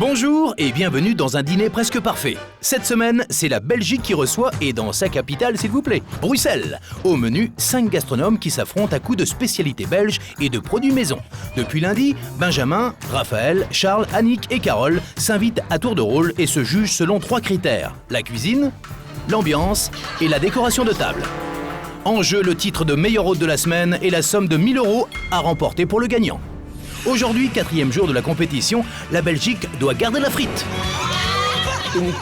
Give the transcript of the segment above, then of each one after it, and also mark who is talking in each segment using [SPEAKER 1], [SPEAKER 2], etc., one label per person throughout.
[SPEAKER 1] Bonjour et bienvenue dans un dîner presque parfait. Cette semaine, c'est la Belgique qui reçoit, et dans sa capitale s'il vous plaît, Bruxelles. Au menu, 5 gastronomes qui s'affrontent à coups de spécialités belges et de produits maison. Depuis lundi, Benjamin, Raphaël, Charles, Annick et Carole s'invitent à tour de rôle et se jugent selon 3 critères. La cuisine, l'ambiance et la décoration de table. En jeu, le titre de meilleur hôte de la semaine et la somme de 1 000 € à remporter pour le gagnant. Aujourd'hui, 4e jour de la compétition, la Belgique doit garder la frite.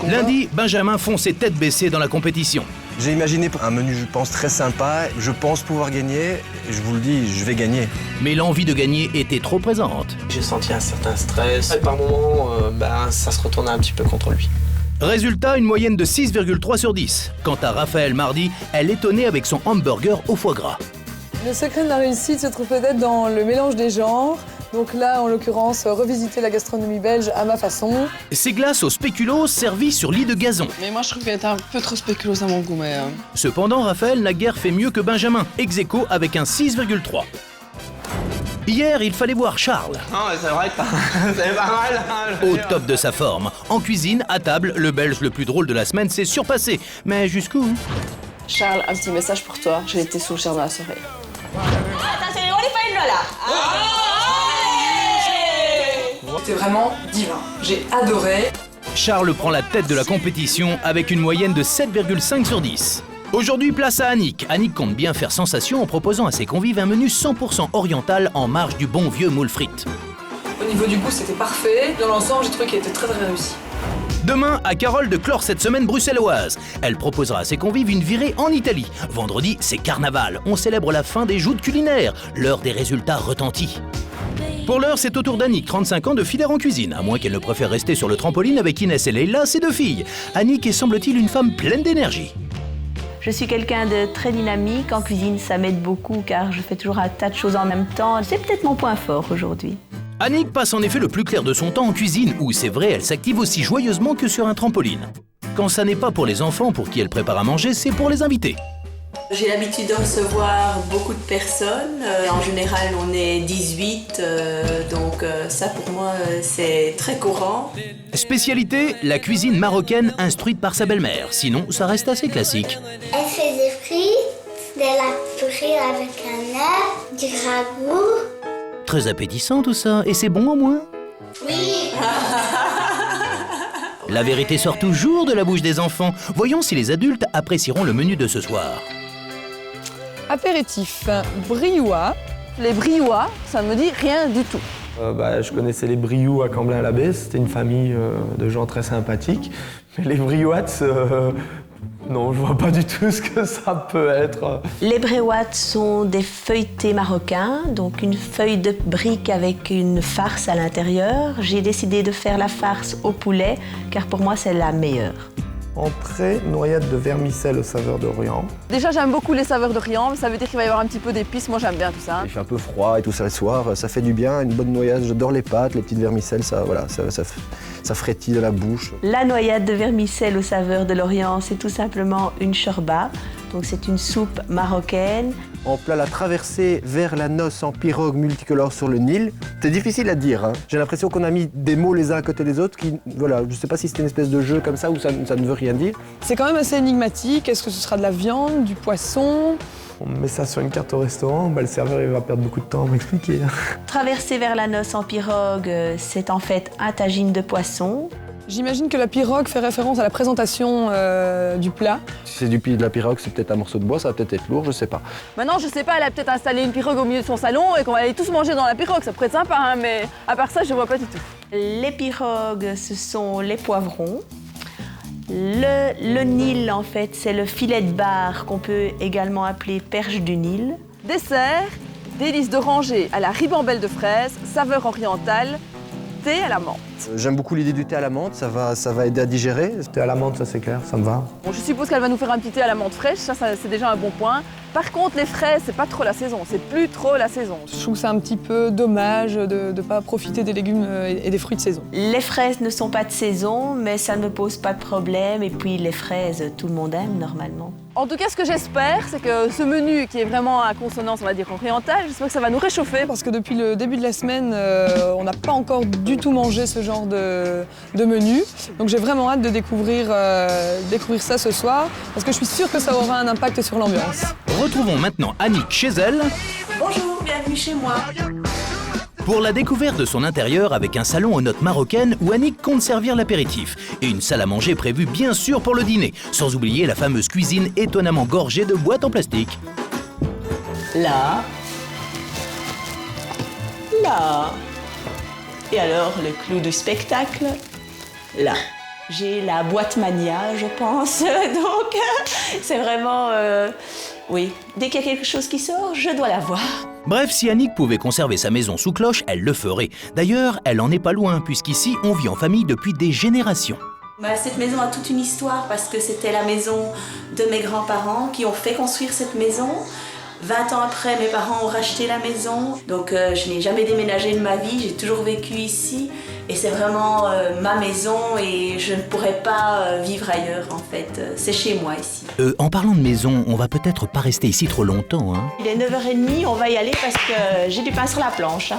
[SPEAKER 1] Lundi, Benjamin fonçait tête baissée dans la compétition.
[SPEAKER 2] J'ai imaginé un menu, je pense, très sympa. Je pense pouvoir gagner. Et je vous le dis, je vais gagner.
[SPEAKER 1] Mais l'envie de gagner était trop présente.
[SPEAKER 3] J'ai senti un certain stress. Et par moments, ça se retournait un petit peu contre lui.
[SPEAKER 1] Résultat, une moyenne de 6,3 sur 10. Quant à Raphaël mardi, elle étonnait avec son hamburger au foie gras.
[SPEAKER 4] Le secret de la réussite se trouve peut-être dans le mélange des genres. Donc là, en l'occurrence, revisiter la gastronomie belge à ma façon.
[SPEAKER 1] Ces glaces au spéculoos servies sur lit de gazon.
[SPEAKER 4] Mais moi, je trouve qu'elle est un peu trop spéculoos à mon goût, mais...
[SPEAKER 1] Cependant, Raphaël n'a guère fait mieux que Benjamin, ex-aequo avec un 6,3. Hier, il fallait voir Charles.
[SPEAKER 3] Non, mais c'est vrai que c'est pas mal. Hein,
[SPEAKER 1] au top de sa forme. En cuisine, à table, le Belge le plus drôle de la semaine s'est surpassé. Mais jusqu'où?
[SPEAKER 4] Charles, un petit message pour toi. J'ai été sous le charme dans la soirée. C'était vraiment divin. J'ai adoré.
[SPEAKER 1] Charles prend la tête de la compétition avec une moyenne de 7,5 sur 10. Aujourd'hui, place à Annick. Annick compte bien faire sensation en proposant à ses convives un menu 100% oriental en marge du bon vieux moule frites.
[SPEAKER 4] Au niveau du goût, c'était parfait. Dans l'ensemble, j'ai trouvé qu'il était très réussi.
[SPEAKER 1] Demain, à Carole de clore cette semaine bruxelloise. Elle proposera à ses convives une virée en Italie. Vendredi, c'est carnaval. On célèbre la fin des joutes culinaires, l'heure des résultats retentis. Pour l'heure, c'est au tour d'Annick, 35 ans, de filer en cuisine, à moins qu'elle ne préfère rester sur le trampoline avec Inès et Leïla, ses 2 filles. Annick est, semble-t-il, une femme pleine d'énergie.
[SPEAKER 5] Je suis quelqu'un de très dynamique. En cuisine, ça m'aide beaucoup car je fais toujours un tas de choses en même temps. C'est peut-être mon point fort aujourd'hui.
[SPEAKER 1] Annick passe en effet le plus clair de son temps en cuisine, où c'est vrai, elle s'active aussi joyeusement que sur un trampoline. Quand ça n'est pas pour les enfants pour qui elle prépare à manger, c'est pour les invités.
[SPEAKER 6] J'ai l'habitude de recevoir beaucoup de personnes. En général, on est 18, donc ça pour moi, c'est très courant.
[SPEAKER 1] Spécialité, la cuisine marocaine instruite par sa belle-mère. Sinon, ça reste assez classique.
[SPEAKER 7] Elle fait des frites, de la purée avec un œuf, du ragoût.
[SPEAKER 1] Très appétissant tout ça, et c'est bon au moins?
[SPEAKER 7] Oui.
[SPEAKER 1] La vérité sort toujours de la bouche des enfants. Voyons si les adultes apprécieront le menu de ce soir.
[SPEAKER 4] Apéritif, briouat. Les briouats, ça ne me dit rien du tout.
[SPEAKER 8] Je connaissais les Briouts à Camblin-la-Baie, c'était une famille de gens très sympathiques. Mais les Briouats, non, je vois pas du tout ce que ça peut être.
[SPEAKER 5] Les briouats sont des feuilletés marocains, donc une feuille de brique avec une farce à l'intérieur. J'ai décidé de faire la farce au poulet, car pour moi, c'est la meilleure.
[SPEAKER 8] Entrée, noyade de vermicelle aux saveurs d'Orient.
[SPEAKER 4] Déjà, j'aime beaucoup les saveurs d'Orient, ça veut dire qu'il va y avoir un petit peu d'épices. Moi, j'aime bien tout ça.
[SPEAKER 2] Il fait un peu froid et tout ça le soir, ça fait du bien, une bonne noyade. J'adore les pâtes, les petites vermicelles, ça frétille de la bouche.
[SPEAKER 5] La noyade de vermicelle aux saveurs de l'Orient, c'est tout simplement une shorba. Donc c'est une soupe marocaine.
[SPEAKER 2] En plat, la traversée vers la noce en pirogue multicolore sur le Nil. C'est difficile à dire, hein. J'ai l'impression qu'on a mis des mots les uns à côté des autres qui, voilà, je sais pas si c'était une espèce de jeu comme ça ou ça ne veut rien dire.
[SPEAKER 4] C'est quand même assez énigmatique. Est-ce que ce sera de la viande, du poisson?
[SPEAKER 8] On met ça sur une carte au restaurant, le serveur il va perdre beaucoup de temps à m'expliquer.
[SPEAKER 5] Traversée vers la noce en pirogue, c'est en fait un tagine de poisson.
[SPEAKER 4] J'imagine que la pirogue fait référence à la présentation du plat.
[SPEAKER 2] Si c'est de la pirogue, c'est peut-être un morceau de bois, ça va peut-être être lourd, je sais pas.
[SPEAKER 4] Maintenant, je sais pas, elle a peut-être installé une pirogue au milieu de son salon et qu'on va aller tous manger dans la pirogue, ça pourrait être sympa, hein, mais à part ça, je vois pas du tout.
[SPEAKER 5] Les pirogues, ce sont les poivrons. Le Nil, en fait, c'est le filet de bar qu'on peut également appeler perche du Nil.
[SPEAKER 4] Dessert, délices d'oranger à la ribambelle de fraises, saveur orientale, thé à la menthe.
[SPEAKER 2] J'aime beaucoup l'idée du thé à la menthe, ça va aider à digérer.
[SPEAKER 8] Thé à la menthe, ça c'est clair, ça me va.
[SPEAKER 4] Bon, je suppose qu'elle va nous faire un petit thé à la menthe fraîche, ça c'est déjà un bon point. Par contre, les fraises, c'est pas trop la saison, c'est plus trop la saison. Je trouve que c'est un petit peu dommage de ne pas profiter des légumes et des fruits de saison.
[SPEAKER 5] Les fraises ne sont pas de saison, mais ça ne me pose pas de problème. Et puis les fraises, tout le monde aime normalement.
[SPEAKER 4] En tout cas, ce que j'espère, c'est que ce menu qui est vraiment à consonance, on va dire, orientale, j'espère que ça va nous réchauffer. Parce que depuis le début de la semaine, on n'a pas encore du tout mangé ce genre genre de menu. Donc j'ai vraiment hâte de découvrir ça ce soir, parce que je suis sûre que ça aura un impact sur l'ambiance.
[SPEAKER 1] Retrouvons maintenant Annick chez elle.
[SPEAKER 6] Bonjour, bienvenue chez moi.
[SPEAKER 1] Pour la découverte de son intérieur avec un salon aux notes marocaines où Annick compte servir l'apéritif et une salle à manger prévue bien sûr pour le dîner, sans oublier la fameuse cuisine étonnamment gorgée de boîtes en plastique.
[SPEAKER 6] Là. Et alors, le clou du spectacle, là. J'ai la boîte mania, je pense, donc c'est vraiment... oui, dès qu'il y a quelque chose qui sort, je dois la voir.
[SPEAKER 1] Bref, si Annick pouvait conserver sa maison sous cloche, elle le ferait. D'ailleurs, elle en est pas loin, puisqu'ici, on vit en famille depuis des générations.
[SPEAKER 6] Cette maison a toute une histoire parce que c'était la maison de mes grands-parents qui ont fait construire cette maison. 20 ans après, mes parents ont racheté la maison, donc je n'ai jamais déménagé de ma vie, j'ai toujours vécu ici. Et c'est vraiment ma maison et je ne pourrais pas vivre ailleurs en fait. C'est chez moi ici.
[SPEAKER 1] En parlant de maison, on va peut-être pas rester ici trop longtemps, hein.
[SPEAKER 6] Il est 9h30, on va y aller parce que j'ai du pain sur la planche.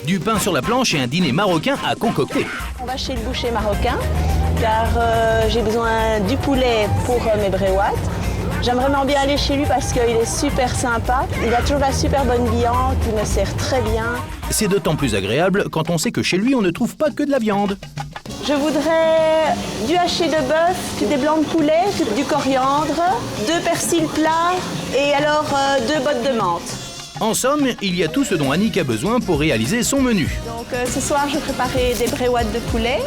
[SPEAKER 1] Du pain sur la planche et un dîner marocain à concocter.
[SPEAKER 6] On va chez le boucher marocain car j'ai besoin du poulet pour mes bréouates. J'aimerais vraiment bien aller chez lui parce qu'il est super sympa. Il a toujours la super bonne viande, il me sert très bien.
[SPEAKER 1] C'est d'autant plus agréable quand on sait que chez lui, on ne trouve pas que de la viande.
[SPEAKER 6] Je voudrais du haché de bœuf, des blancs de poulet, du coriandre, 2 persils plats et alors 2 bottes de menthe.
[SPEAKER 1] En somme, il y a tout ce dont Annick a besoin pour réaliser son menu.
[SPEAKER 6] Donc ce soir, je vais préparer des bréouates de poulet.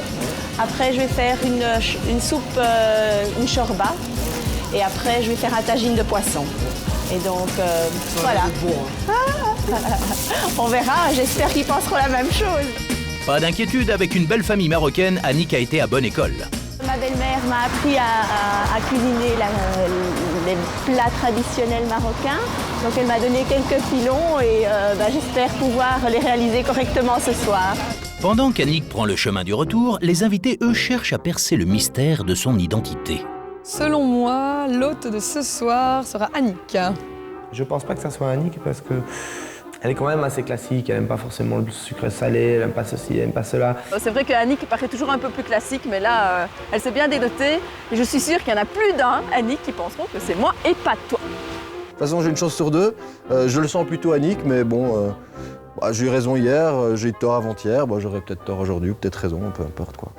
[SPEAKER 6] Après, je vais faire une soupe, une shorba. Et après, je vais faire un tagine de poisson. Et donc, voilà. On verra, j'espère qu'ils penseront la même chose.
[SPEAKER 1] Pas d'inquiétude, avec une belle famille marocaine, Annick a été à bonne école.
[SPEAKER 6] Ma belle-mère m'a appris à cuisiner les plats traditionnels marocains. Donc elle m'a donné quelques filons et j'espère pouvoir les réaliser correctement ce soir.
[SPEAKER 1] Pendant qu'Annick prend le chemin du retour, les invités, eux, cherchent à percer le mystère de son identité.
[SPEAKER 4] Selon moi, l'hôte de ce soir sera Annick.
[SPEAKER 8] Je pense pas que ça soit Annick parce que elle est quand même assez classique, elle n'aime pas forcément le sucre salé, elle n'aime pas ceci, elle n'aime pas cela.
[SPEAKER 4] C'est vrai qu'Annick paraît toujours un peu plus classique, mais là, elle s'est bien dénotée. Et je suis sûre qu'il y en a plus d'un, Annick, qui penseront que c'est moi et pas toi.
[SPEAKER 2] De toute façon, j'ai une chance sur deux. Je le sens plutôt Annick, mais bon, j'ai eu raison hier, j'ai eu tort avant-hier. J'aurais peut-être tort aujourd'hui, ou peut-être raison, peu importe quoi.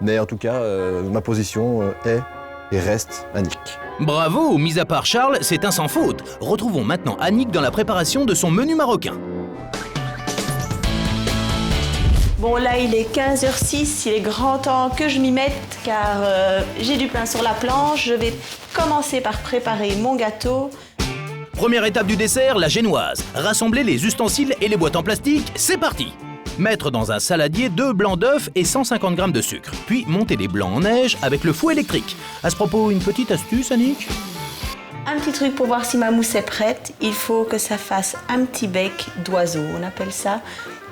[SPEAKER 2] Mais en tout cas, ma position est et reste Annick.
[SPEAKER 1] Bravo, mis à part Charles, c'est un sans faute. Retrouvons maintenant Annick dans la préparation de son menu marocain.
[SPEAKER 6] Bon, là, il est 15h06, il est grand temps que je m'y mette car j'ai du pain sur la planche. Je vais commencer par préparer mon gâteau.
[SPEAKER 1] Première étape du dessert, la génoise. Rassembler les ustensiles et les boîtes en plastique, c'est parti. Mettre dans un saladier 2 blancs d'œufs et 150 g de sucre. Puis monter les blancs en neige avec le fouet électrique. À ce propos, une petite astuce, Annick ?
[SPEAKER 6] Un petit truc pour voir si ma mousse est prête, il faut que ça fasse un petit bec d'oiseau, on appelle ça.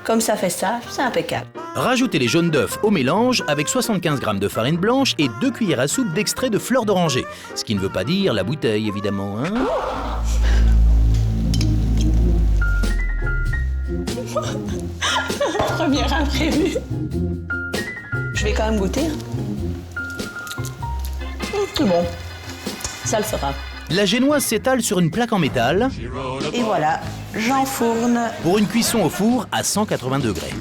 [SPEAKER 6] Comme ça fait ça, c'est impeccable.
[SPEAKER 1] Rajoutez les jaunes d'œufs au mélange avec 75 g de farine blanche et 2 cuillères à soupe d'extrait de fleur d'oranger. Ce qui ne veut pas dire la bouteille, évidemment, hein ?
[SPEAKER 6] Première imprévue. Je vais quand même goûter. Bon, ça le fera.
[SPEAKER 1] La génoise s'étale sur une plaque en métal.
[SPEAKER 6] Et voilà, j'enfourne.
[SPEAKER 1] Pour une cuisson au four à 180 degrés.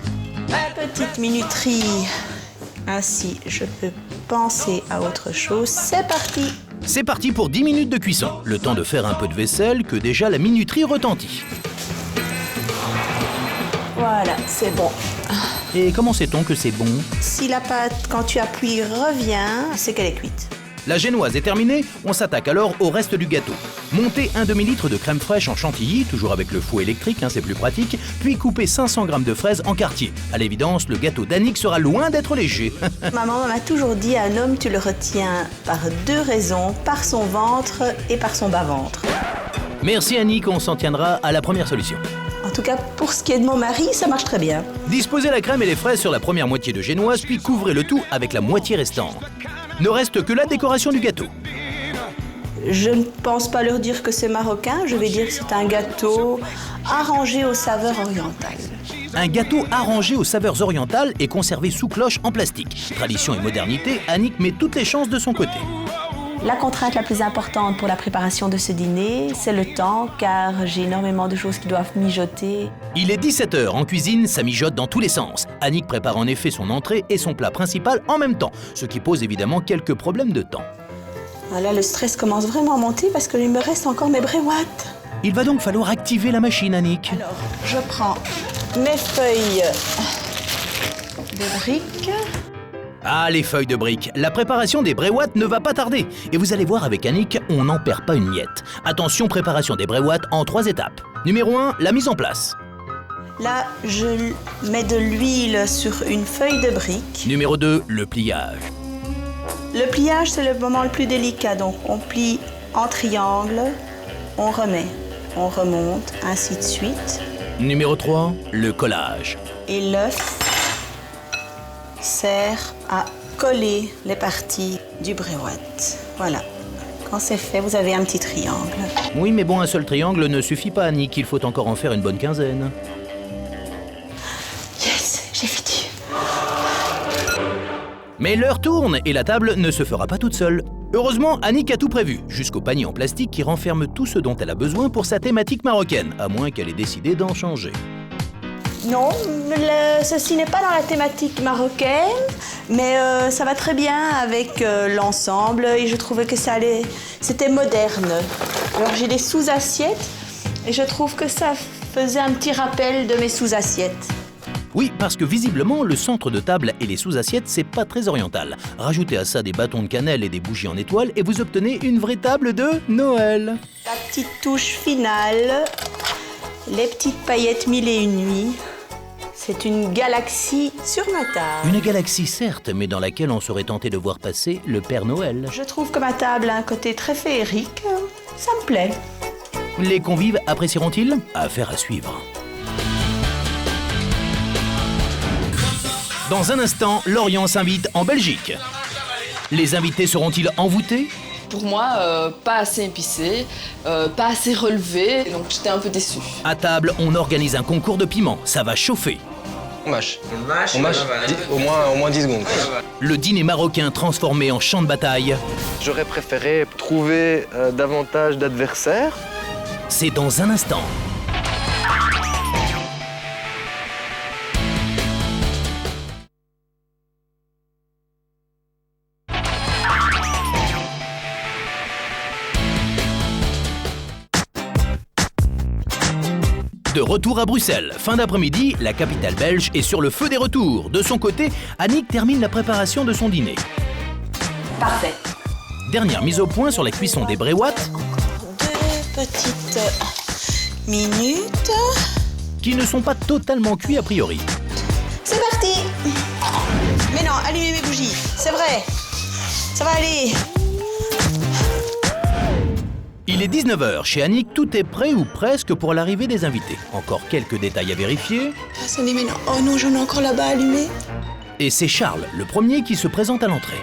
[SPEAKER 6] Petite minuterie. Ainsi, je peux penser à autre chose. C'est parti.
[SPEAKER 1] C'est parti pour 10 minutes de cuisson. Le temps de faire un peu de vaisselle que déjà la minuterie retentit.
[SPEAKER 6] Voilà, c'est bon.
[SPEAKER 1] Et comment sait-on que c'est bon ?
[SPEAKER 6] Si la pâte, quand tu appuies, revient, c'est qu'elle est cuite.
[SPEAKER 1] La génoise est terminée, on s'attaque alors au reste du gâteau. Montez un demi-litre de crème fraîche en chantilly, toujours avec le fouet électrique, c'est plus pratique, puis coupez 500 g de fraises en quartiers. À l'évidence, le gâteau d'Annick sera loin d'être léger.
[SPEAKER 6] Maman m'a toujours dit, un homme, tu le retiens par 2 raisons, par son ventre et par son bas-ventre.
[SPEAKER 1] Merci Annick, on s'en tiendra à la première solution.
[SPEAKER 6] En tout cas, pour ce qui est de mon mari, ça marche très bien.
[SPEAKER 1] Disposez la crème et les fraises sur la première moitié de génoise, puis couvrez le tout avec la moitié restante. Ne reste que la décoration du gâteau.
[SPEAKER 6] Je ne pense pas leur dire que c'est marocain, je vais dire que c'est un gâteau arrangé aux saveurs orientales.
[SPEAKER 1] Un gâteau arrangé aux saveurs orientales et conservé sous cloche en plastique. Tradition et modernité, Annick met toutes les chances de son côté.
[SPEAKER 5] La contrainte la plus importante pour la préparation de ce dîner, c'est le temps, car j'ai énormément de choses qui doivent mijoter.
[SPEAKER 1] Il est 17h en cuisine, ça mijote dans tous les sens. Annick prépare en effet son entrée et son plat principal en même temps, ce qui pose évidemment quelques problèmes de temps.
[SPEAKER 5] Là, le stress commence vraiment à monter parce qu'il me reste encore mes bréouates.
[SPEAKER 1] Il va donc falloir activer la machine, Annick.
[SPEAKER 5] Alors, je prends mes feuilles de briques.
[SPEAKER 1] Ah, les feuilles de briques. La préparation des bréouates ne va pas tarder. Et vous allez voir avec Annick, on n'en perd pas une miette. Attention, préparation des bréouates en 3 étapes. Numéro 1, la mise en place.
[SPEAKER 5] Là, je mets de l'huile sur une feuille de brique.
[SPEAKER 1] Numéro 2, le pliage.
[SPEAKER 5] Le pliage, c'est le moment le plus délicat. Donc, on plie en triangle, on remet, on remonte, ainsi de suite.
[SPEAKER 1] Numéro 3, le collage.
[SPEAKER 5] Et l'œuf sert à coller les parties du bréouate. Voilà. Quand c'est fait, vous avez un petit triangle.
[SPEAKER 1] Oui, mais bon, un seul triangle ne suffit pas, Annick. Il faut encore en faire une bonne quinzaine.
[SPEAKER 5] Yes, j'ai fini.
[SPEAKER 1] Mais l'heure tourne et la table ne se fera pas toute seule. Heureusement, Annick a tout prévu, jusqu'au panier en plastique qui renferme tout ce dont elle a besoin pour sa thématique marocaine, à moins qu'elle ait décidé d'en changer.
[SPEAKER 5] Non, ceci n'est pas dans la thématique marocaine, mais ça va très bien avec l'ensemble et je trouvais que c'était moderne. Alors j'ai des sous-assiettes et je trouve que ça faisait un petit rappel de mes sous-assiettes.
[SPEAKER 1] Oui, parce que visiblement, le centre de table et les sous-assiettes, c'est pas très oriental. Rajoutez à ça des bâtons de cannelle et des bougies en étoile et vous obtenez une vraie table de Noël.
[SPEAKER 5] La petite touche finale, les petites paillettes mille et une nuits. C'est une galaxie sur ma table.
[SPEAKER 1] Une galaxie certes, mais dans laquelle on serait tenté de voir passer le Père Noël.
[SPEAKER 5] Je trouve que ma table a un côté très féerique. Ça me plaît.
[SPEAKER 1] Les convives apprécieront-ils? Affaire à suivre. Dans un instant, Lorient s'invite en Belgique. Les invités seront-ils envoûtés?
[SPEAKER 4] Pour moi, pas assez épicé, pas assez relevé, donc j'étais un peu déçue.
[SPEAKER 1] À table, on organise un concours de piment. Ça va chauffer.
[SPEAKER 3] On mâche au moins 10 secondes.
[SPEAKER 1] Le dîner marocain transformé en champ de bataille.
[SPEAKER 8] J'aurais préféré trouver davantage d'adversaires.
[SPEAKER 1] C'est dans un instant. De retour à Bruxelles, fin d'après-midi, la capitale belge est sur le feu des retours. De son côté, Annick termine la préparation de son dîner.
[SPEAKER 5] Parfait.
[SPEAKER 1] Dernière mise au point sur la cuisson des bréouates.
[SPEAKER 5] 2 petites minutes.
[SPEAKER 1] Qui ne sont pas totalement cuits a priori.
[SPEAKER 5] C'est parti. Mais non, allumez mes bougies, c'est vrai. Ça va aller.
[SPEAKER 1] Il est 19h. Chez Annick, tout est prêt ou presque pour l'arrivée des invités. Encore quelques détails à vérifier.
[SPEAKER 5] Attendez, mais non. Oh non, j'en ai encore là-bas allumé.
[SPEAKER 1] Et c'est Charles, le premier, qui se présente à l'entrée.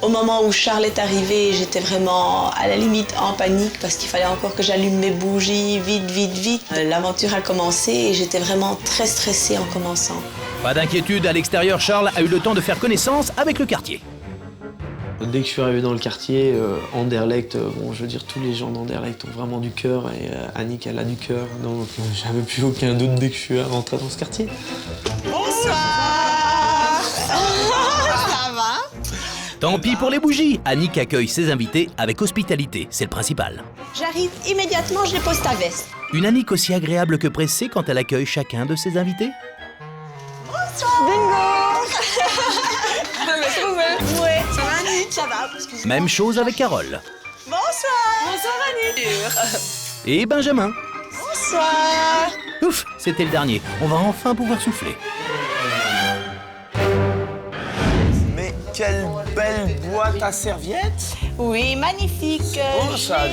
[SPEAKER 5] Au moment où Charles est arrivé, j'étais vraiment à la limite en panique parce qu'il fallait encore que j'allume mes bougies vite. L'aventure a commencé et j'étais vraiment très stressée en commençant.
[SPEAKER 1] Pas d'inquiétude, à l'extérieur, Charles a eu le temps de faire connaissance avec le quartier.
[SPEAKER 8] Dès que je suis arrivé dans le quartier, Anderlecht, bon, je veux dire, tous les gens d'Anderlecht ont vraiment du cœur et Annick, elle a du cœur, donc j'avais plus aucun doute dès que je suis rentré dans ce quartier.
[SPEAKER 5] Bonsoir. Ça va?
[SPEAKER 1] Tant pis pour les bougies, Annick accueille ses invités avec hospitalité, c'est le principal.
[SPEAKER 5] J'arrive immédiatement, je les pose ta veste.
[SPEAKER 1] Une Annick aussi agréable que pressée quand elle accueille chacun de ses invités.
[SPEAKER 5] Bingo. Ouais, ça va Annick? Ça va, excuse-moi.
[SPEAKER 1] Même chose avec Carole.
[SPEAKER 5] Bonsoir. Bonsoir Annick.
[SPEAKER 1] Et Benjamin.
[SPEAKER 5] Bonsoir.
[SPEAKER 1] Ouf, c'était le dernier. On va enfin pouvoir souffler.
[SPEAKER 3] Mais quelle belle boîte à serviettes!
[SPEAKER 5] Oui, magnifique.
[SPEAKER 3] Oh, ça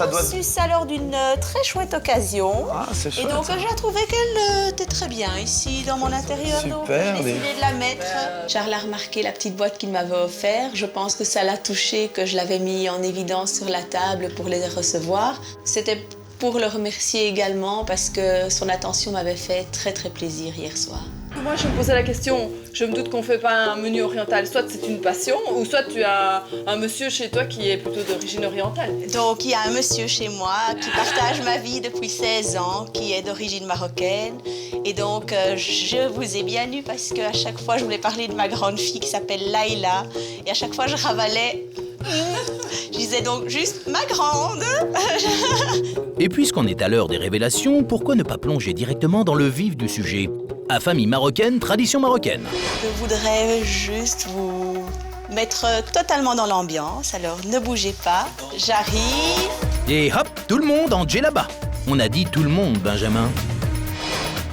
[SPEAKER 3] doit-
[SPEAKER 5] reçu ça lors d'une très chouette occasion.
[SPEAKER 3] Ah, c'est chouette.
[SPEAKER 5] Et donc j'ai trouvé qu'elle était très bien ici dans mon intérieur. Donc
[SPEAKER 3] Super,
[SPEAKER 5] j'ai
[SPEAKER 3] mais-
[SPEAKER 5] décidé de la mettre. Charles a remarqué la petite boîte qu'il m'avait offerte. Je pense que ça l'a touché, que je l'avais mis en évidence sur la table pour les recevoir. C'était
[SPEAKER 6] pour le remercier également parce que son attention m'avait fait très très plaisir hier soir.
[SPEAKER 4] Moi, je me posais la question, je me doute qu'on ne fait pas un menu oriental. Soit c'est une passion, ou soit tu as un monsieur chez toi qui est plutôt d'origine orientale.
[SPEAKER 6] Donc il y a un monsieur chez moi qui partage ma vie depuis 16 ans, qui est d'origine marocaine. Et donc je vous ai bien eu parce qu'à chaque fois je voulais parler de ma grande fille qui s'appelle Laïla. Et à chaque fois je ravalais, je disais donc juste ma grande.
[SPEAKER 1] Et puisqu'on est à l'heure des révélations, pourquoi ne pas plonger directement dans le vif du sujet? À famille marocaine, tradition marocaine.
[SPEAKER 6] Je voudrais juste vous mettre totalement dans l'ambiance, alors ne bougez pas, j'arrive.
[SPEAKER 1] Et hop, tout le monde en djellaba. On a dit tout le monde, Benjamin.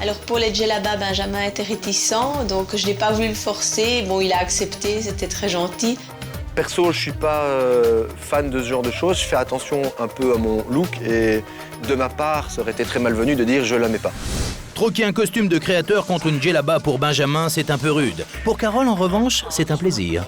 [SPEAKER 6] Alors pour les djellaba, Benjamin était réticent, donc je n'ai pas voulu le forcer. Bon, il a accepté, c'était très gentil.
[SPEAKER 2] Perso, je suis pas fan de ce genre de choses. Je fais attention un peu à mon look et de ma part, ça aurait été très malvenu de dire je la mets pas.
[SPEAKER 1] Troquer un costume de créateur contre une djellaba pour Benjamin, c'est un peu rude. Pour Carole, en revanche, c'est un plaisir.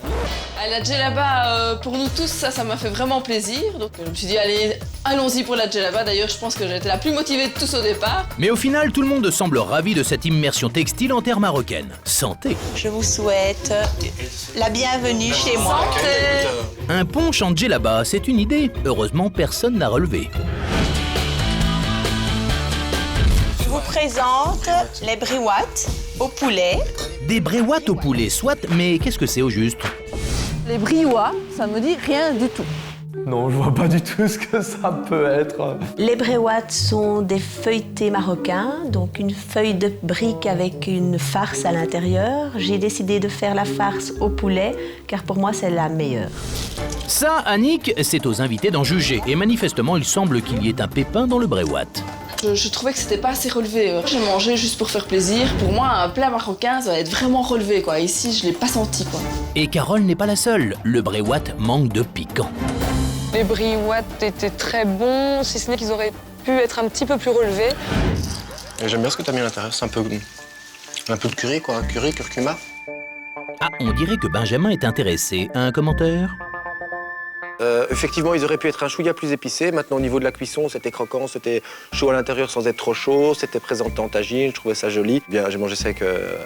[SPEAKER 4] La djellaba, pour nous tous, ça m'a fait vraiment plaisir. Donc je me suis dit, allez, allons-y pour la djellaba. D'ailleurs, je pense que j'étais la plus motivée de tous au départ.
[SPEAKER 1] Mais au final, tout le monde semble ravi de cette immersion textile en terre marocaine. Santé!
[SPEAKER 6] Je vous souhaite la bienvenue chez moi.
[SPEAKER 1] Un punch en djellaba, c'est une idée. Heureusement, personne n'a relevé.
[SPEAKER 6] Je vous présente les briouates au poulet.
[SPEAKER 1] Des bréouates au poulet, soit, mais qu'est-ce que c'est au juste?
[SPEAKER 4] Les briois, ça me dit rien du tout.
[SPEAKER 8] Non, je vois pas du tout ce que ça peut être.
[SPEAKER 6] Les briouates sont des feuilletés marocains, donc une feuille de brique avec une farce à l'intérieur. J'ai décidé de faire la farce au poulet, car pour moi c'est la meilleure.
[SPEAKER 1] Ça, Annick, c'est aux invités d'en juger. Et manifestement, il semble qu'il y ait un pépin dans le bréouat.
[SPEAKER 4] Je trouvais que c'était pas assez relevé. J'ai mangé juste pour faire plaisir. Pour moi, un plat marocain, ça va être vraiment relevé, quoi. Ici, je l'ai pas senti, quoi.
[SPEAKER 1] Et Carole n'est pas la seule. Le bréouat manque de piquant.
[SPEAKER 9] Les briouates étaient très bons, si ce n'est qu'ils auraient pu être un petit peu plus relevés.
[SPEAKER 2] J'aime bien ce que tu as mis à l'intérieur, c'est un peu de curry, quoi. Curry, curcuma.
[SPEAKER 1] Ah, on dirait que Benjamin est intéressé. Un commentaire?
[SPEAKER 2] Effectivement, ils auraient pu être un chouïa plus épicés. Maintenant, au niveau de la cuisson, c'était croquant, c'était chaud à l'intérieur sans être trop chaud, c'était présenté en tagine, je trouvais ça joli. Bien, j'ai mangé ça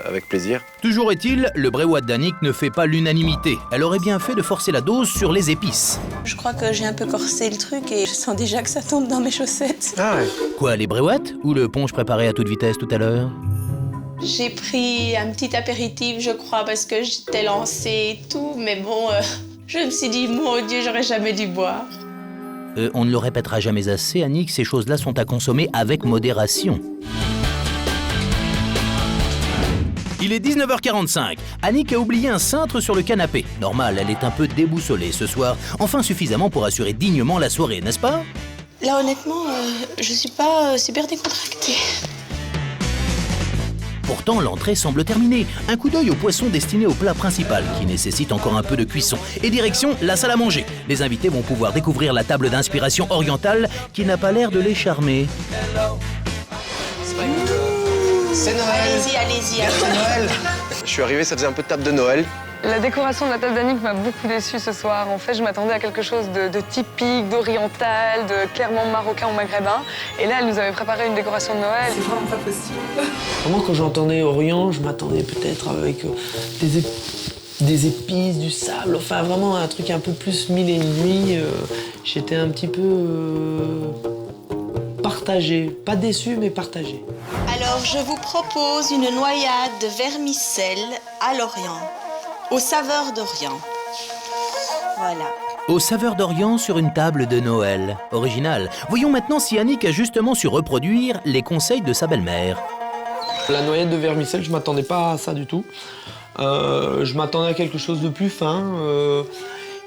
[SPEAKER 2] avec plaisir.
[SPEAKER 1] Toujours est-il, le bréouat d'Annick ne fait pas l'unanimité. Elle aurait bien fait de forcer la dose sur les épices.
[SPEAKER 6] Je crois que j'ai un peu corsé le truc et je sens déjà que ça tombe dans mes chaussettes.
[SPEAKER 2] Ah ouais.
[SPEAKER 1] Quoi, les bréouats ou le punch préparé à toute vitesse tout à l'heure?
[SPEAKER 6] J'ai pris un petit apéritif, je crois, parce que j'étais lancée et tout, mais bon, je me suis dit, mon Dieu, j'aurais jamais dû boire.
[SPEAKER 1] On ne le répétera jamais assez, Annick, ces choses-là sont à consommer avec modération. Il est 19h45. Annick a oublié un cintre sur le canapé. Normal, elle est un peu déboussolée ce soir. Enfin, suffisamment pour assurer dignement la soirée, n'est-ce pas?
[SPEAKER 6] Là, honnêtement, je suis pas super décontractée.
[SPEAKER 1] Pourtant, l'entrée semble terminée. Un coup d'œil au poisson destiné au plat principal, qui nécessite encore un peu de cuisson. Et direction la salle à manger. Les invités vont pouvoir découvrir la table d'inspiration orientale qui n'a pas l'air de les charmer.
[SPEAKER 2] C'est Noël.
[SPEAKER 6] Allez-y.
[SPEAKER 2] Noël. Je suis arrivé, ça faisait un peu de table de Noël.
[SPEAKER 9] La décoration de la table d'Annick m'a beaucoup déçue ce soir. En fait, je m'attendais à quelque chose de typique, d'oriental, de clairement marocain ou maghrébin. Et là, elle nous avait préparé une décoration de Noël.
[SPEAKER 4] C'est vraiment pas possible.
[SPEAKER 8] Moi, quand j'entendais Orient, je m'attendais peut-être avec des épices, du sable, enfin vraiment un truc un peu plus mille et une nuits. J'étais un petit peu partagé. Pas déçu, mais partagé.
[SPEAKER 6] Alors, je vous propose une noyade de vermicelle à l'Orient, aux saveurs d'Orient. Voilà.
[SPEAKER 1] Aux saveurs d'Orient sur une table de Noël. Original. Voyons maintenant si Annick a justement su reproduire les conseils de sa belle-mère.
[SPEAKER 8] La noyade de vermicelle, je m'attendais pas à ça du tout. Je m'attendais à quelque chose de plus fin.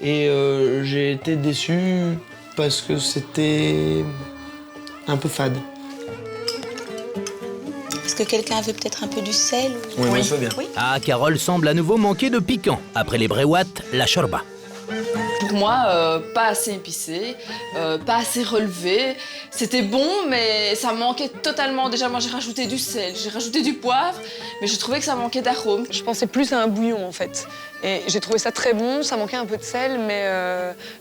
[SPEAKER 8] J'ai été déçu parce que c'était un peu fade.
[SPEAKER 6] Est-ce que quelqu'un veut peut-être un peu du sel?
[SPEAKER 2] Oui, moi je veux bien.
[SPEAKER 6] Oui.
[SPEAKER 1] Ah, Carole semble à nouveau manquer de piquant. Après les bréouates, la shorba.
[SPEAKER 4] Pour moi, pas assez épicé, pas assez relevé. C'était bon, mais ça manquait totalement. Déjà, moi, j'ai rajouté du sel, j'ai rajouté du poivre, mais je trouvais que ça manquait d'arôme.
[SPEAKER 9] Je pensais plus à un bouillon, en fait. Et j'ai trouvé ça très bon, ça manquait un peu de sel, mais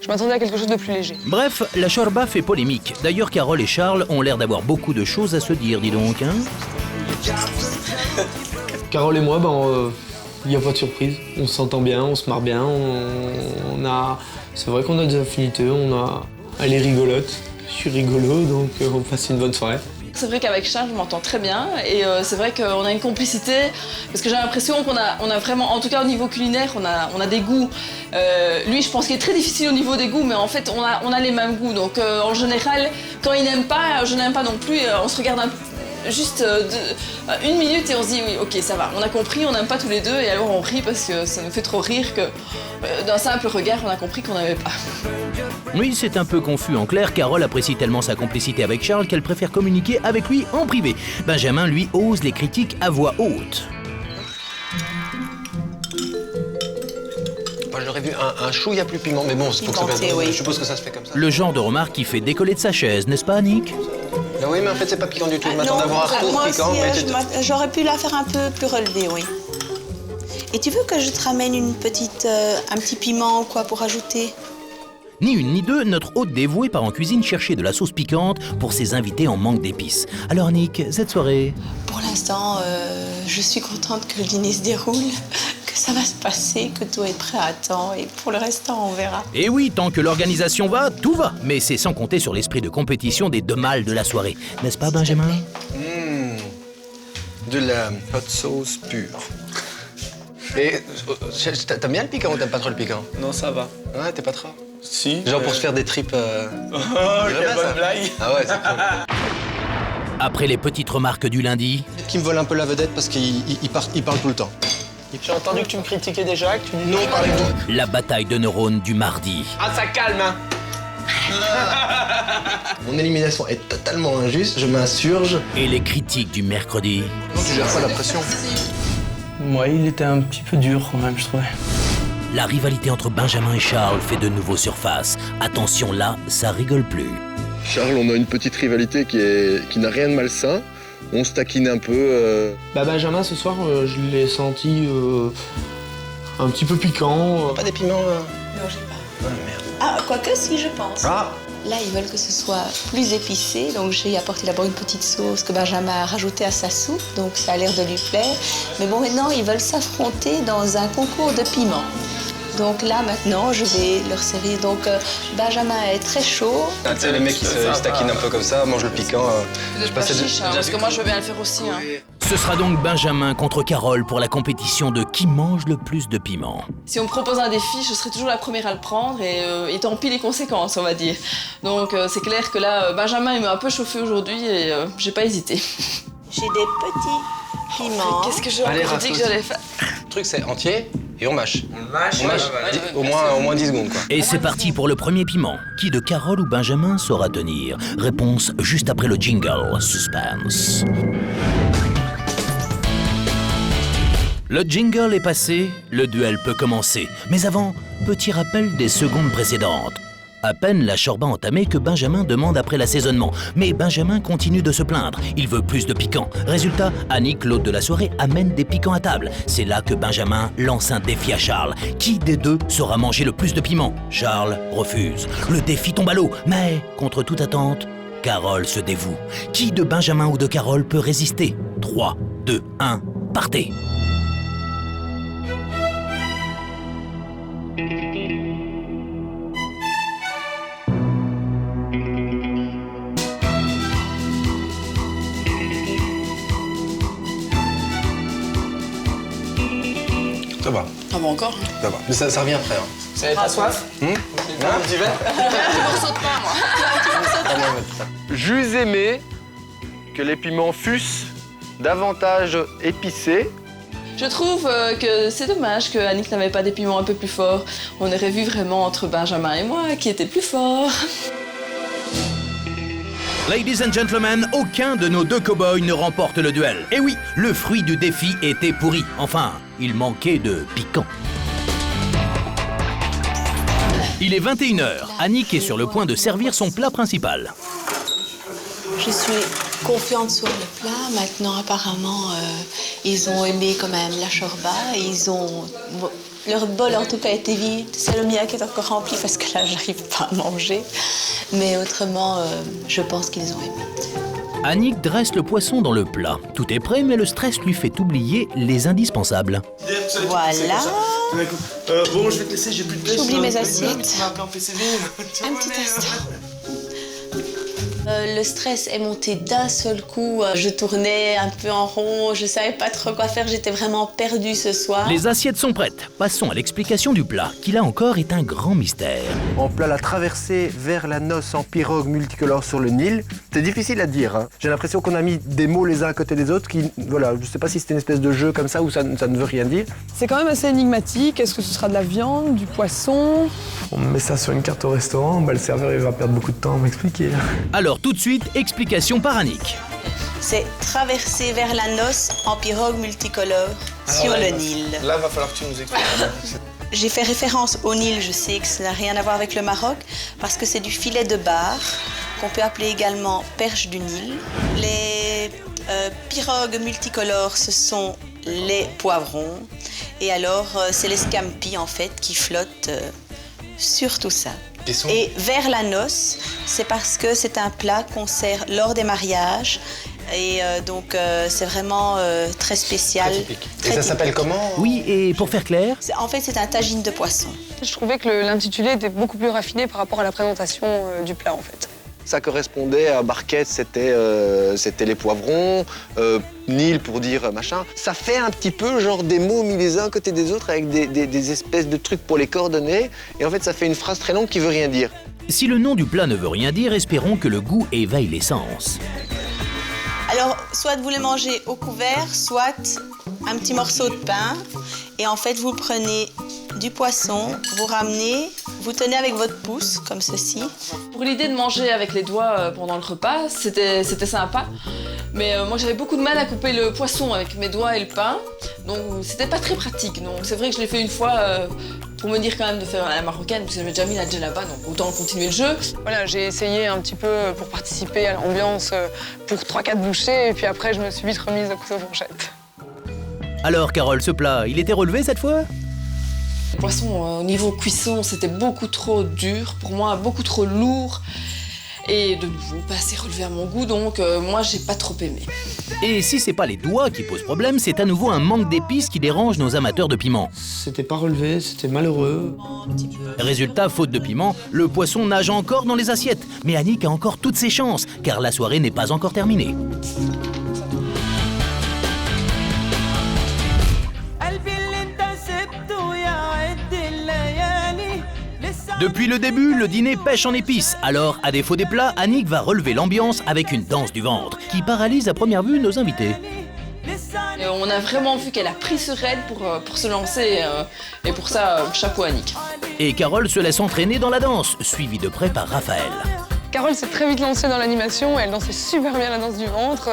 [SPEAKER 9] je m'attendais à quelque chose de plus léger.
[SPEAKER 1] Bref, la shorba fait polémique. D'ailleurs, Carole et Charles ont l'air d'avoir beaucoup de choses à se dire, dis donc, hein.
[SPEAKER 8] Carole et moi, il n'y a pas de surprise. On s'entend bien, on se marre bien, c'est vrai qu'on a des affinités, elle est rigolote, je suis rigolo, donc on passe une bonne soirée.
[SPEAKER 4] C'est vrai qu'avec Charles, je m'entends très bien et c'est vrai qu'on a une complicité parce que j'ai l'impression qu'on a vraiment, en tout cas au niveau culinaire, on a des goûts. Lui, je pense qu'il est très difficile au niveau des goûts, mais en fait, on a les mêmes goûts. Donc en général, quand il n'aime pas, je n'aime pas non plus, on se regarde juste une minute et on se dit oui, ok, ça va, on a compris, on n'aime pas tous les deux et alors on rit parce que ça nous fait trop rire que d'un simple regard, on a compris qu'on n'aimait pas.
[SPEAKER 1] Oui, c'est un peu confus. En clair, Carole apprécie tellement sa complicité avec Charles qu'elle préfère communiquer avec lui en privé. Benjamin, lui, ose les critiques à voix haute.
[SPEAKER 10] Moi, j'aurais vu un chouïa plus piment, mais bon, c'est pour que ça fasse...
[SPEAKER 5] oui.
[SPEAKER 10] Je suppose que ça se fait comme ça.
[SPEAKER 1] Le genre de remarque qui fait décoller de sa chaise, n'est-ce pas, Annick?
[SPEAKER 10] Ben oui, mais en fait, c'est pas piquant du tout. Je m'attendais à avoir un retour
[SPEAKER 5] moi
[SPEAKER 10] piquant.
[SPEAKER 5] aussi,
[SPEAKER 10] mais
[SPEAKER 5] j'aurais pu la faire un peu plus relevée, oui. Et tu veux que je te ramène un petit piment ou quoi pour ajouter?
[SPEAKER 1] Ni une ni deux, notre hôte dévoué part en cuisine chercher de la sauce piquante pour ses invités en manque d'épices. Alors Nick, cette soirée?
[SPEAKER 5] Pour l'instant, je suis contente que le dîner se déroule, que ça va se passer, que tout est prêt à temps et pour le restant, on verra.
[SPEAKER 1] Et oui, tant que l'organisation va, tout va. Mais c'est sans compter sur l'esprit de compétition des deux mâles de la soirée. N'est-ce pas, Benjamin?
[SPEAKER 10] De la hot sauce pure. Et t'aimes bien le piquant ou t'aimes pas trop le piquant?
[SPEAKER 3] Non, ça va.
[SPEAKER 10] Ouais, t'es pas trop?
[SPEAKER 3] Si.
[SPEAKER 10] Genre pour se faire des tripes...
[SPEAKER 3] Oh, quelle bonne blague.
[SPEAKER 10] Ah ouais, c'est cool.
[SPEAKER 1] Après les petites remarques du lundi...
[SPEAKER 10] Qui me vole un peu la vedette parce qu'il parle tout le temps.
[SPEAKER 3] J'ai entendu que tu me critiquais déjà, que tu disais...
[SPEAKER 10] Non, parlez-moi.
[SPEAKER 1] La bataille de neurones du mardi.
[SPEAKER 3] Ah, ça calme, hein.
[SPEAKER 10] Mon élimination est totalement injuste, je m'insurge.
[SPEAKER 1] Et les critiques du mercredi.
[SPEAKER 10] Non, tu gères pas la pression.
[SPEAKER 3] Moi, il était un petit peu dur quand même, je trouvais.
[SPEAKER 1] La rivalité entre Benjamin et Charles fait de nouveau surface. Attention là, ça rigole plus.
[SPEAKER 2] Charles, on a une petite rivalité qui n'a rien de malsain. On se taquine un peu.
[SPEAKER 8] Benjamin, ce soir, je l'ai senti un petit peu piquant.
[SPEAKER 10] Pas des piments
[SPEAKER 5] Non, j'ai pas.
[SPEAKER 10] Ah, merde.
[SPEAKER 5] Ah, quoique si, je pense.
[SPEAKER 10] Ah.
[SPEAKER 5] Là, ils veulent que ce soit plus épicé, donc j'ai apporté d'abord une petite sauce que Benjamin a rajoutée à sa soupe, donc ça a l'air de lui plaire. Mais bon, maintenant, ils veulent s'affronter dans un concours de piment. Donc là, maintenant, je vais leur servir. Donc, Benjamin est très chaud.
[SPEAKER 10] Ah, tu sais, les mecs qui se taquinent un peu comme ça, mangent le piquant.
[SPEAKER 4] Vous êtes pas chiche, hein, parce que moi, je veux bien le faire aussi. Hein.
[SPEAKER 1] Ce sera donc Benjamin contre Carole pour la compétition de qui mange le plus de piment.
[SPEAKER 4] Si on me propose un défi, je serai toujours la première à le prendre et tant pis les conséquences, on va dire. Donc c'est clair que là, Benjamin, il m'a un peu chauffé aujourd'hui et j'ai pas hésité.
[SPEAKER 5] J'ai des petits piments.
[SPEAKER 4] Qu'est-ce que j'ai encore dit que j'allais faire?
[SPEAKER 10] Le truc, c'est entier et on mâche.
[SPEAKER 3] On mâche,
[SPEAKER 10] On mâche. Au moins 10 secondes, quoi.
[SPEAKER 1] Et c'est parti pour le premier piment. Qui de Carole ou Benjamin saura tenir? Réponse juste après le jingle. Suspense. Le jingle est passé, le duel peut commencer. Mais avant, petit rappel des secondes précédentes. À peine la shorba entamée que Benjamin demande après l'assaisonnement. Mais Benjamin continue de se plaindre. Il veut plus de piquant. Résultat, Annick, l'hôte de la soirée, amène des piquants à table. C'est là que Benjamin lance un défi à Charles. Qui des deux saura manger le plus de piment? Charles refuse. Le défi tombe à l'eau. Mais, contre toute attente, Carole se dévoue. Qui de Benjamin ou de Carole peut résister? 3, 2, 1, partez!
[SPEAKER 10] Ça va,
[SPEAKER 4] Ah bon, encore?
[SPEAKER 10] ça va. Mais ça revient après. Hein.
[SPEAKER 3] T'as soif?
[SPEAKER 10] Hein?
[SPEAKER 3] Un petit verre?
[SPEAKER 4] Un morceau de pain, moi.
[SPEAKER 2] J'eus aimé que les piments fussent davantage épicés.
[SPEAKER 4] Je trouve que c'est dommage que Annick n'avait pas des piments un peu plus forts. On aurait vu vraiment entre Benjamin et moi qui était plus fort.
[SPEAKER 1] Ladies and gentlemen, aucun de nos deux cow-boys ne remporte le duel. Et oui, le fruit du défi était pourri. Enfin, il manquait de piquant. Il est 21h. Annick est sur le point de servir son plat principal.
[SPEAKER 5] Je suis confiante sur le plat. Maintenant, apparemment, ils ont aimé quand même la shorba. Leur bol, en tout cas, était vide. C'est le mien qui est encore rempli parce que là, j'arrive pas à manger. Mais autrement, je pense qu'ils ont aimé.
[SPEAKER 1] Annick dresse le poisson dans le plat. Tout est prêt, mais le stress lui fait oublier les indispensables.
[SPEAKER 5] Voilà.
[SPEAKER 11] Bon, je vais te laisser, j'ai plus de place.
[SPEAKER 5] J'oublie mes assiettes.
[SPEAKER 11] Tu m'as appelé en PCV.
[SPEAKER 5] Un petit instant. Le stress est monté d'un seul coup. Je tournais un peu en rond, je savais pas trop quoi faire, j'étais vraiment perdue ce soir.
[SPEAKER 1] Les assiettes sont prêtes. Passons à l'explication du plat, qui là encore est un grand mystère.
[SPEAKER 2] En plat, la traversée vers la noce en pirogue multicolore sur le Nil. C'est difficile à dire. Hein. J'ai l'impression qu'on a mis des mots les uns à côté des autres qui, voilà, je sais pas si c'était une espèce de jeu comme ça ou ça ne veut rien dire.
[SPEAKER 9] C'est quand même assez énigmatique. Est-ce que ce sera de la viande, du poisson?
[SPEAKER 11] On met ça sur une carte au restaurant, le serveur il va perdre beaucoup de temps à m'expliquer.
[SPEAKER 1] Alors tout de suite, explication par Annick.
[SPEAKER 5] C'est traverser vers la noce en pirogue multicolore sur le Nil.
[SPEAKER 10] Là, va falloir que tu nous expliques.
[SPEAKER 5] J'ai fait référence au Nil, je sais que ça n'a rien à voir avec le Maroc, parce que c'est du filet de bar, qu'on peut appeler également perche du Nil. Les pirogues multicolores, ce sont les poivrons, et alors c'est les scampi en fait qui flottent sur tout ça. Et vers la noce, c'est parce que c'est un plat qu'on sert lors des mariages. Et donc c'est vraiment très spécial.
[SPEAKER 10] Très typique. Et ça s'appelle comment?
[SPEAKER 1] Oui, et pour faire clair...
[SPEAKER 5] En fait, c'est un tagine de poisson.
[SPEAKER 9] Je trouvais que l'intitulé était beaucoup plus raffiné par rapport à la présentation du plat, en fait.
[SPEAKER 10] Ça correspondait à barquette, c'était les poivrons, Nil pour dire machin. Ça fait un petit peu genre des mots mis les uns à côté des autres avec des espèces de trucs pour les coordonner. Et en fait, ça fait une phrase très longue qui veut rien dire.
[SPEAKER 1] Si le nom du plat ne veut rien dire, espérons que le goût éveille les sens.
[SPEAKER 5] Alors, soit vous le mangez au couvert, soit un petit morceau de pain. Et en fait, vous prenez du poisson, vous ramenez, vous tenez avec votre pouce, comme ceci.
[SPEAKER 4] Pour l'idée de manger avec les doigts pendant le repas, c'était sympa. Mais moi, j'avais beaucoup de mal à couper le poisson avec mes doigts et le pain. Donc, c'était pas très pratique. Donc, c'est vrai que je l'ai fait une fois pour me dire quand même de faire à la marocaine, parce que j'avais déjà mis la djellaba, donc autant continuer le jeu.
[SPEAKER 9] Voilà, j'ai essayé un petit peu pour participer à l'ambiance pour 3-4 bouchées, et puis après, je me suis vite remise au couteau fourchette.
[SPEAKER 1] Alors, Carole, ce plat, il était relevé cette fois?
[SPEAKER 4] Le poisson, au niveau cuisson, c'était beaucoup trop dur, pour moi, beaucoup trop lourd. Et de nouveau, pas assez relevé à mon goût, donc moi, j'ai pas trop aimé.
[SPEAKER 1] Et si c'est pas les doigts qui posent problème, c'est à nouveau un manque d'épices qui dérange nos amateurs de piment.
[SPEAKER 8] C'était pas relevé, c'était malheureux.
[SPEAKER 1] Résultat, faute de piment, le poisson nage encore dans les assiettes. Mais Annick a encore toutes ses chances, car la soirée n'est pas encore terminée. Depuis le début, le dîner pêche en épices. Alors, à défaut des plats, Annick va relever l'ambiance avec une danse du ventre, qui paralyse à première vue nos invités.
[SPEAKER 4] Et on a vraiment vu qu'elle a pris ce raid pour se lancer, et pour ça, chapeau Annick.
[SPEAKER 1] Et Carole se laisse entraîner dans la danse, suivie de près par Raphaël.
[SPEAKER 9] Carole s'est très vite lancée dans l'animation, elle dansait super bien la danse du ventre,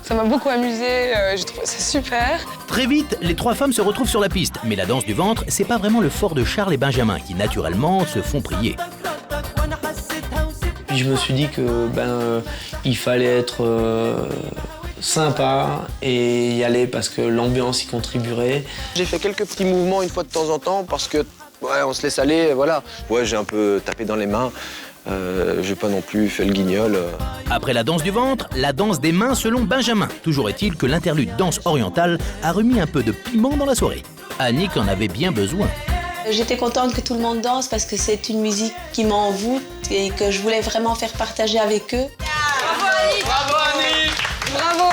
[SPEAKER 9] ça m'a beaucoup amusée, j'ai trouvé ça super.
[SPEAKER 1] Très vite, les trois femmes se retrouvent sur la piste, mais la danse du ventre, c'est pas vraiment le fort de Charles et Benjamin, qui naturellement se font prier.
[SPEAKER 8] Puis je me suis dit que il fallait être sympa et y aller parce que l'ambiance y contribuerait.
[SPEAKER 10] J'ai fait quelques petits mouvements une fois de temps en temps parce que ouais, on se laisse aller, voilà. Ouais, j'ai un peu tapé dans les mains. J'ai pas non plus fait le guignol.
[SPEAKER 1] Après la danse du ventre, la danse des mains selon Benjamin. Toujours est-il que l'interlude danse orientale a remis un peu de piment dans la soirée. Annick en avait bien besoin.
[SPEAKER 5] J'étais contente que tout le monde danse parce que c'est une musique qui m'envoûte et que je voulais vraiment faire partager avec eux.
[SPEAKER 9] Bravo Annick!
[SPEAKER 10] Bravo Annick!
[SPEAKER 9] Bravo!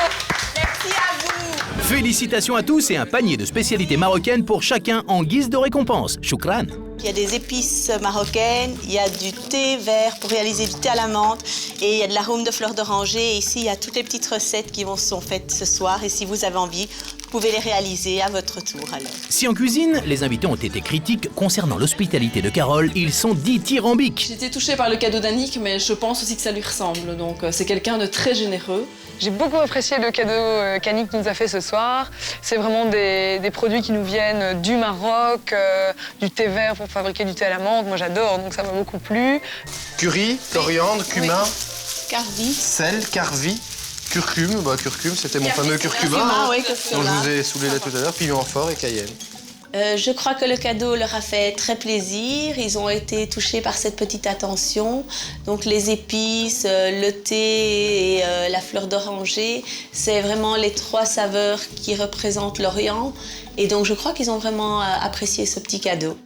[SPEAKER 5] Merci à vous!
[SPEAKER 1] Félicitations à tous et un panier de spécialités marocaines pour chacun en guise de récompense. Choukran.
[SPEAKER 5] Il y a des épices marocaines, il y a du thé vert pour réaliser du thé à la menthe et il y a de l'arôme de fleurs d'oranger. Et ici, il y a toutes les petites recettes qui sont faites ce soir. Et si vous avez envie, pouvez les réaliser à votre tour alors.
[SPEAKER 1] Si en cuisine, les invités ont été critiques concernant l'hospitalité de Carole, ils sont dithyrambiques.
[SPEAKER 4] J'ai été touchée par le cadeau d'Annick, mais je pense aussi que ça lui ressemble. Donc c'est quelqu'un de très généreux.
[SPEAKER 9] J'ai beaucoup apprécié le cadeau qu'Annick nous a fait ce soir. C'est vraiment des produits qui nous viennent du Maroc, du thé vert pour fabriquer du thé à la menthe. Moi j'adore, donc ça m'a beaucoup plu.
[SPEAKER 10] Curry, coriandre, cumin,
[SPEAKER 5] Carvi.
[SPEAKER 10] sel, carvi, curcuma. Curcuma, c'était mon fameux curcuma,
[SPEAKER 5] Oui,
[SPEAKER 10] dont je vous ai saoulé là tout à l'heure, piment fort et cayenne.
[SPEAKER 5] Je crois que le cadeau leur a fait très plaisir. Ils ont été touchés par cette petite attention. Donc les épices, le thé et la fleur d'oranger, c'est vraiment les 3 saveurs qui représentent l'Orient. Et donc je crois qu'ils ont vraiment apprécié ce petit cadeau.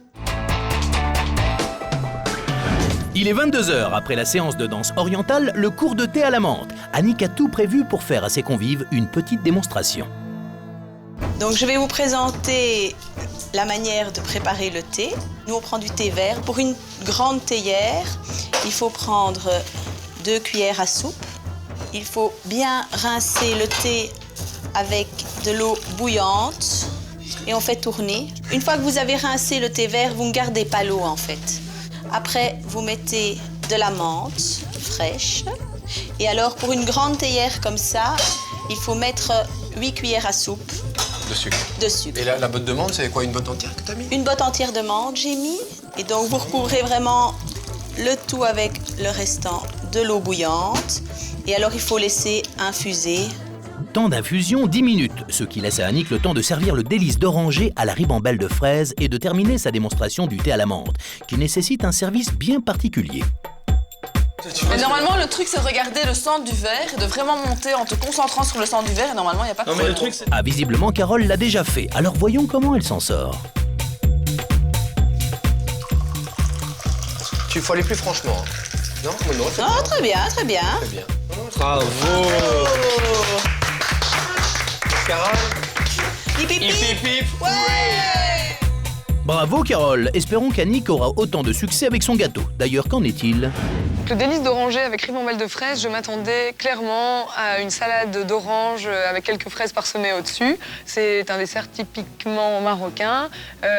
[SPEAKER 1] Il est 22h après la séance de danse orientale, le cours de thé à la menthe. Annick a tout prévu pour faire à ses convives une petite démonstration.
[SPEAKER 5] Donc je vais vous présenter la manière de préparer le thé. Nous on prend du thé vert. Pour une grande théière, il faut prendre 2 cuillères à soupe. Il faut bien rincer le thé avec de l'eau bouillante et on fait tourner. Une fois que vous avez rincé le thé vert, vous ne gardez pas l'eau en fait. Après, vous mettez de la menthe fraîche. Et alors, pour une grande théière comme ça, il faut mettre 8 cuillères à soupe
[SPEAKER 10] De sucre.
[SPEAKER 5] de sucre.
[SPEAKER 10] Et la botte de menthe, c'est quoi, une botte entière que t'as mis?
[SPEAKER 5] Une botte entière de menthe, j'ai mis. Et donc, vous recouvrez vraiment le tout avec le restant de l'eau bouillante. Et alors, il faut laisser infuser.
[SPEAKER 1] Temps d'infusion 10 minutes, ce qui laisse à Annick le temps de servir le délice d'oranger à la ribambelle de fraises et de terminer sa démonstration du thé à la menthe, qui nécessite un service bien particulier.
[SPEAKER 4] Mais normalement, le truc, c'est de regarder le centre du verre et de vraiment monter en te concentrant sur le centre du verre. Et normalement, il n'y a pas de problème.
[SPEAKER 1] Ah, visiblement, Carole l'a déjà fait. Alors voyons comment elle s'en sort.
[SPEAKER 10] Il faut aller plus franchement. Non, mais non, c'est
[SPEAKER 5] Oh, très bien, très bien.
[SPEAKER 10] très bien.
[SPEAKER 3] Bravo.
[SPEAKER 10] Carole,
[SPEAKER 5] Hip, hip, hip. Ouais.
[SPEAKER 1] Bravo Carole, espérons qu'Annick aura autant de succès avec son gâteau. D'ailleurs, qu'en est-il?
[SPEAKER 9] Le délice d'oranger avec ribambelle de fraises, je m'attendais clairement à une salade d'orange avec quelques fraises parsemées au-dessus. C'est un dessert typiquement marocain.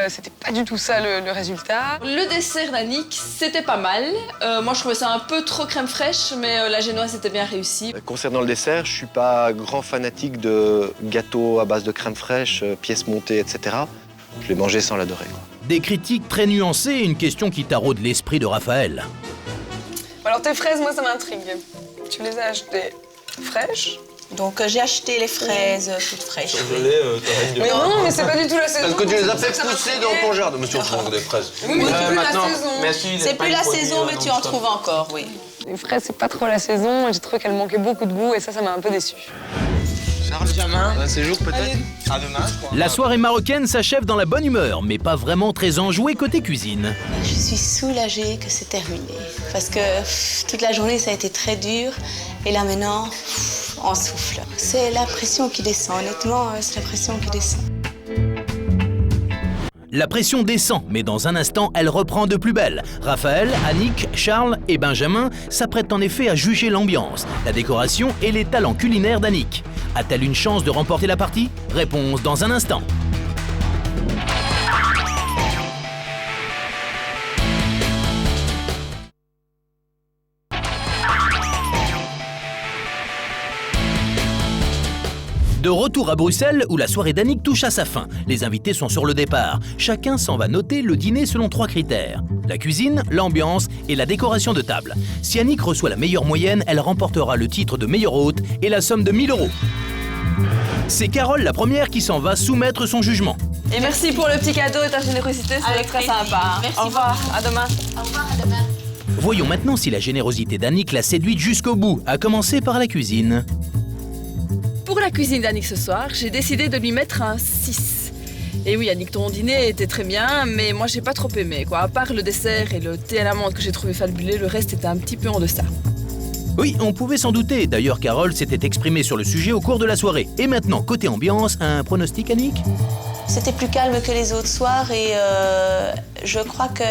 [SPEAKER 9] C'était pas du tout ça le résultat.
[SPEAKER 4] Le dessert d'Annick, c'était pas mal. Moi, je trouvais ça un peu trop crème fraîche, mais la génoise était bien réussie.
[SPEAKER 10] concernant le dessert, je suis pas grand fanatique de gâteaux à base de crème fraîche, pièces montées, etc. Je l'ai mangé sans l'adorer.
[SPEAKER 1] Des critiques très nuancées, une question qui taraude l'esprit de Raphaël.
[SPEAKER 9] Alors tes fraises, moi ça m'intrigue. Tu les as achetées fraîches?
[SPEAKER 5] Donc j'ai acheté les fraises toutes fraîches.
[SPEAKER 9] Mais non, mais c'est pas du tout la saison.
[SPEAKER 10] Parce que tu les as fait
[SPEAKER 9] Ça m'a
[SPEAKER 10] pousser
[SPEAKER 9] intrigué.
[SPEAKER 10] dans ton jardin. Monsieur, on trouve des fraises.
[SPEAKER 9] Oui, mais c'est plus la saison.
[SPEAKER 5] C'est plus la saison, mais tu en trouves encore, oui.
[SPEAKER 9] Les fraises, c'est pas trop la saison et j'ai trouvé qu'elles manquaient beaucoup de goût et ça m'a un peu déçue.
[SPEAKER 10] Charles, un séjour peut-être? À demain, je crois.
[SPEAKER 1] La soirée marocaine s'achève dans la bonne humeur, mais pas vraiment très enjouée côté cuisine.
[SPEAKER 5] Je suis soulagée que c'est terminé. Parce que toute la journée, ça a été très dur. Et là, maintenant, on souffle. C'est la pression qui descend. Honnêtement, c'est la pression qui descend.
[SPEAKER 1] La pression descend, mais dans un instant, elle reprend de plus belle. Raphaël, Annick, Charles et Benjamin s'apprêtent en effet à juger l'ambiance, la décoration et les talents culinaires d'Annick. A-t-elle une chance de remporter la partie? Réponse dans un instant. De retour à Bruxelles, où la soirée d'Annick touche à sa fin. Les invités sont sur le départ. Chacun s'en va noter le dîner selon 3 critères. La cuisine, l'ambiance et la décoration de table. Si Annick reçoit la meilleure moyenne, elle remportera le titre de meilleure hôte et la somme de 1000 €. C'est Carole la première qui s'en va soumettre son jugement.
[SPEAKER 4] Et merci pour le petit cadeau et ta générosité, c'était très sympa.
[SPEAKER 5] Merci
[SPEAKER 4] Au revoir,
[SPEAKER 5] beaucoup.
[SPEAKER 4] à demain.
[SPEAKER 5] Au revoir, à demain.
[SPEAKER 1] Voyons maintenant si la générosité d'Annick l'a séduite jusqu'au bout, à commencer par la cuisine.
[SPEAKER 4] Pour la cuisine d'Annick ce soir, j'ai décidé de lui mettre un 6. Et oui, Annick, ton dîner était très bien, mais moi j'ai pas trop aimé, quoi. À part le dessert et le thé à la menthe que j'ai trouvé fabuleux, le reste était un petit peu en deçà.
[SPEAKER 1] Oui, on pouvait s'en douter. D'ailleurs, Carole s'était exprimée sur le sujet au cours de la soirée. Et maintenant, côté ambiance, un pronostic, Annick?
[SPEAKER 5] C'était plus calme que les autres soirs et je crois que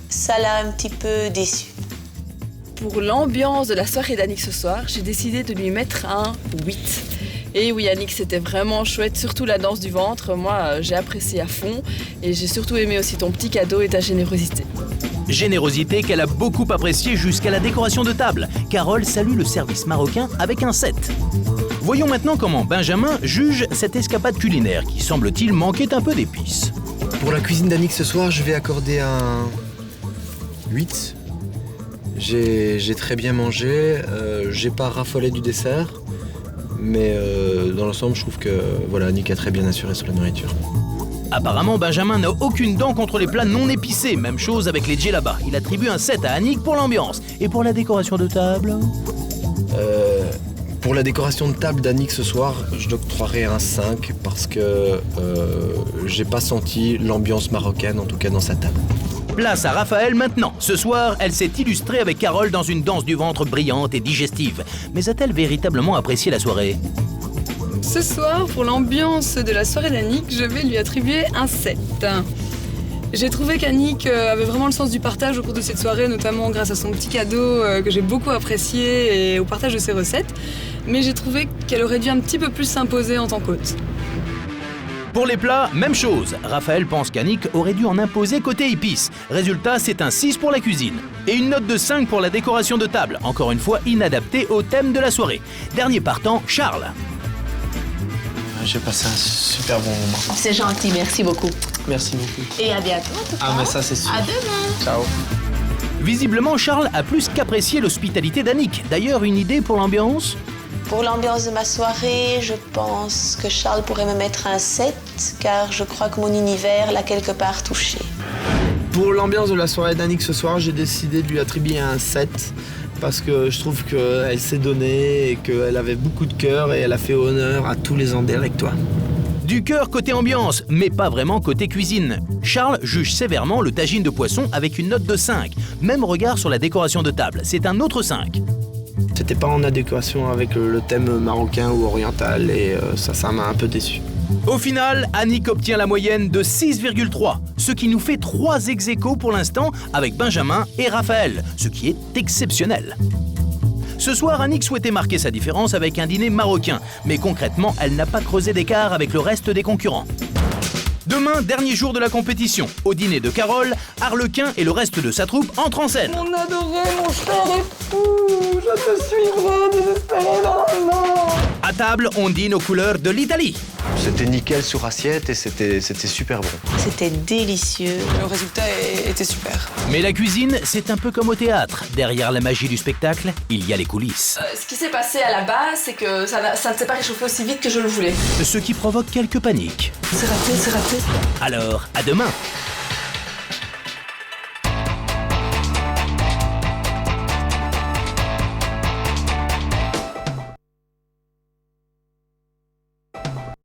[SPEAKER 5] ça l'a un petit peu déçu.
[SPEAKER 4] Pour l'ambiance de la soirée d'Annick ce soir, j'ai décidé de lui mettre un 8. Et oui, Annick, c'était vraiment chouette, surtout la danse du ventre. Moi, j'ai apprécié à fond et j'ai surtout aimé aussi ton petit cadeau et ta générosité.
[SPEAKER 1] Générosité qu'elle a beaucoup appréciée jusqu'à la décoration de table. Carole salue le service marocain avec un 7. Voyons maintenant comment Benjamin juge cette escapade culinaire qui, semble-t-il, manquait un peu d'épices.
[SPEAKER 12] Pour la cuisine d'Annick ce soir, je vais accorder un 8. J'ai très bien mangé, j'ai pas raffolé du dessert, mais dans l'ensemble, je trouve que voilà, Annick a très bien assuré sur la nourriture.
[SPEAKER 1] Apparemment, Benjamin n'a aucune dent contre les plats non épicés. Même chose avec les djellabas. Il attribue un 7 à Annick pour l'ambiance. Et pour la décoration de table
[SPEAKER 12] Pour la décoration de table d'Annick ce soir, je octroierai un 5 parce que j'ai pas senti l'ambiance marocaine, en tout cas dans sa table.
[SPEAKER 1] Place à Raphaël maintenant. Ce soir, elle s'est illustrée avec Carole dans une danse du ventre brillante et digestive. Mais a-t-elle véritablement apprécié la soirée ?
[SPEAKER 9] Ce soir, pour l'ambiance de la soirée d'Annick, je vais lui attribuer un 7. J'ai trouvé qu'Annick avait vraiment le sens du partage au cours de cette soirée, notamment grâce à son petit cadeau que j'ai beaucoup apprécié et au partage de ses recettes. Mais j'ai trouvé qu'elle aurait dû un petit peu plus s'imposer en tant qu'hôte.
[SPEAKER 1] Pour les plats, même chose. Raphaël pense qu'Annick aurait dû en imposer côté épices. Résultat, c'est un 6 pour la cuisine. Et une note de 5 pour la décoration de table. Encore une fois, inadaptée au thème de la soirée. Dernier partant, Charles.
[SPEAKER 3] J'ai passé un super bon moment.
[SPEAKER 5] C'est gentil, merci beaucoup.
[SPEAKER 3] Merci beaucoup.
[SPEAKER 5] Et à bientôt en tout cas.
[SPEAKER 3] Ah mais ça c'est sûr.
[SPEAKER 5] À demain.
[SPEAKER 3] Ciao.
[SPEAKER 1] Visiblement, Charles a plus qu'apprécié l'hospitalité d'Annick. D'ailleurs, une idée pour l'ambiance ?
[SPEAKER 6] Pour l'ambiance de ma soirée, je pense que Charles pourrait me mettre un 7, car je crois que mon univers l'a quelque part touché.
[SPEAKER 11] Pour l'ambiance de la soirée d'Annick ce soir, j'ai décidé de lui attribuer un 7 parce que je trouve qu'elle s'est donnée et qu'elle avait beaucoup de cœur et elle a fait honneur à tous les Andais avec toi.
[SPEAKER 1] Du cœur côté ambiance, mais pas vraiment côté cuisine. Charles juge sévèrement le tagine de poisson avec une note de 5. Même regard sur la décoration de table, c'est un autre 5.
[SPEAKER 11] C'était pas en adéquation avec le thème marocain ou oriental et ça m'a un peu déçu.
[SPEAKER 1] Au final, Annick obtient la moyenne de 6,3, ce qui nous fait 3 ex-aequo pour l'instant avec Benjamin et Raphaël, ce qui est exceptionnel. Ce soir, Annick souhaitait marquer sa différence avec un dîner marocain, mais concrètement, elle n'a pas creusé d'écart avec le reste des concurrents. Demain, dernier jour de la compétition. Au dîner de Carole, Arlequin et le reste de sa troupe entrent en scène.
[SPEAKER 9] Mon adoré, mon cher époux, je te suivrai désespéré dans la mort.
[SPEAKER 1] À table, on dîne aux couleurs de l'Italie.
[SPEAKER 10] C'était nickel sur assiette et c'était super bon.
[SPEAKER 6] C'était délicieux.
[SPEAKER 9] Le résultat était super.
[SPEAKER 1] Mais la cuisine, c'est un peu comme au théâtre. Derrière la magie du spectacle, il y a les coulisses.
[SPEAKER 4] Ce qui s'est passé à la base, c'est que ça ne s'est pas réchauffé aussi vite que je le voulais.
[SPEAKER 1] Ce qui provoque quelques paniques.
[SPEAKER 4] C'est raté, c'est raté.
[SPEAKER 1] Alors, à demain.